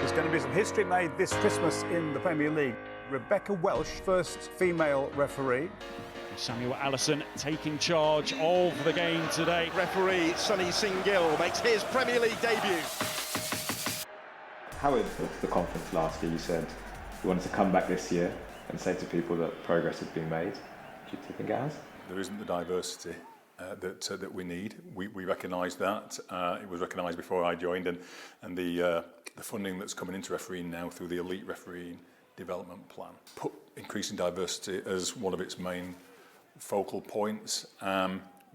There's going to be some history made this Christmas in the Premier League. Rebecca Welsh, first female referee. Samuel Allison taking charge of the game today. Referee Sonny Singh-Gill makes his Premier League debut. How was the conference last year? You said you wanted to come back this year and say to people that progress has been made. Do you think it has? There isn't the diversity that we need. We recognise that. It was recognised before I joined, and the funding that's coming into refereeing now through the Elite Refereeing Development Plan put increasing diversity as one of its main focal points.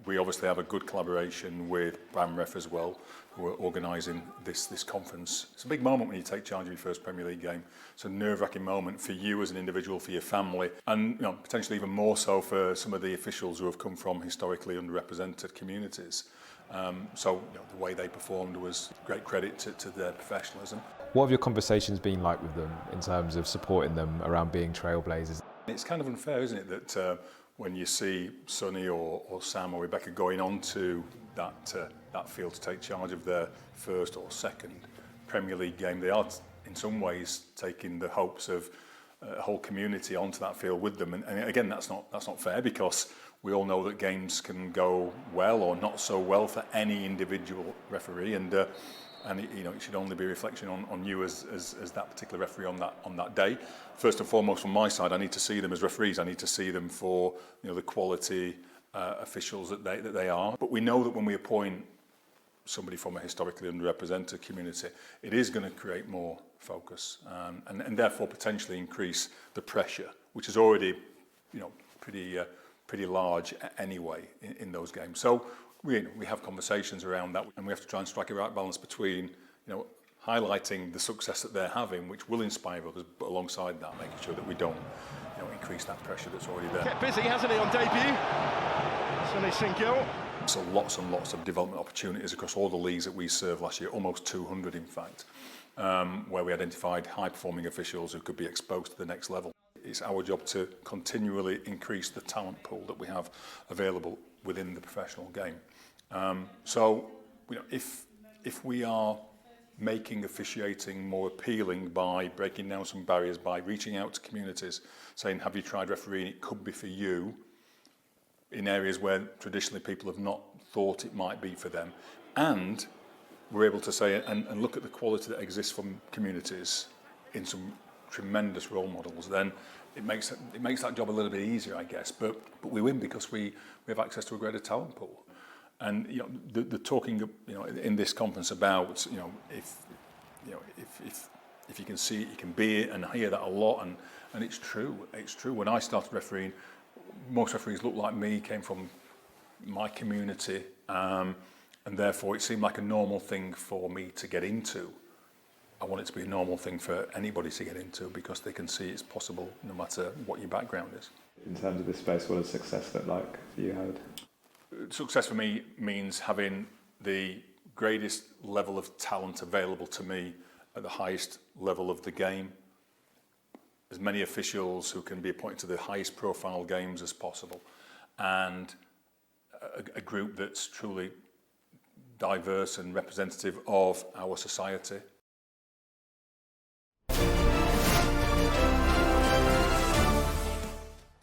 We obviously have a good collaboration with BAMREF as well, who are organising this conference. It's a big moment when you take charge of your first Premier League game. It's a nerve-wracking moment for you as an individual, for your family, and potentially even more so for some of the officials who have come from historically underrepresented communities. So the way they performed was great credit to their professionalism. What have your conversations been like with them in terms of supporting them around being trailblazers? It's kind of unfair, isn't it, that when you see Sonny or Sam or Rebecca going on to that field to take charge of their first or second Premier League game, they are in some ways taking the hopes of a whole community onto that field with them. And again, that's not fair, because we all know that games can go well or not so well for any individual referee, and it should only be a reflection on you as that particular referee on that day. First and foremost, from my side, I need to see them as referees. I need to see them for the quality officials that they are. But we know that when we appoint somebody from a historically underrepresented community, it is going to create more focus and therefore potentially increase the pressure, which is already pretty large anyway in those games. So we have conversations around that, and we have to try and strike a right balance between highlighting the success that they're having, which will inspire others, but alongside that, making sure that we don't increase that pressure that's already there. Kept busy, hasn't he, on debut? Sonny Singh-Gill. So lots and lots of development opportunities across all the leagues that we served last year, almost 200 in fact, where we identified high-performing officials who could be exposed to the next level. It's our job to continually increase the talent pool that we have available within the professional game. If we are making officiating more appealing by breaking down some barriers, by reaching out to communities, saying, have you tried refereeing? It could be for you, in areas where traditionally people have not thought it might be for them. And we're able to say and look at the quality that exists from communities in some tremendous role models, then it makes that job a little bit easier, I guess. But we win because we have access to a greater talent pool. And the talking in this conference about if you can see it, you can be it, and I hear that a lot, and it's true. It's true. When I started refereeing, most referees looked like me, came from my community, and therefore it seemed like a normal thing for me to get into. I want it to be a normal thing for anybody to get into, because they can see it's possible no matter what your background is. In terms of this space, what does success look like for you, Howard? Success for me means having the greatest level of talent available to me at the highest level of the game. As many officials who can be appointed to the highest profile games as possible, and a group that's truly diverse and representative of our society.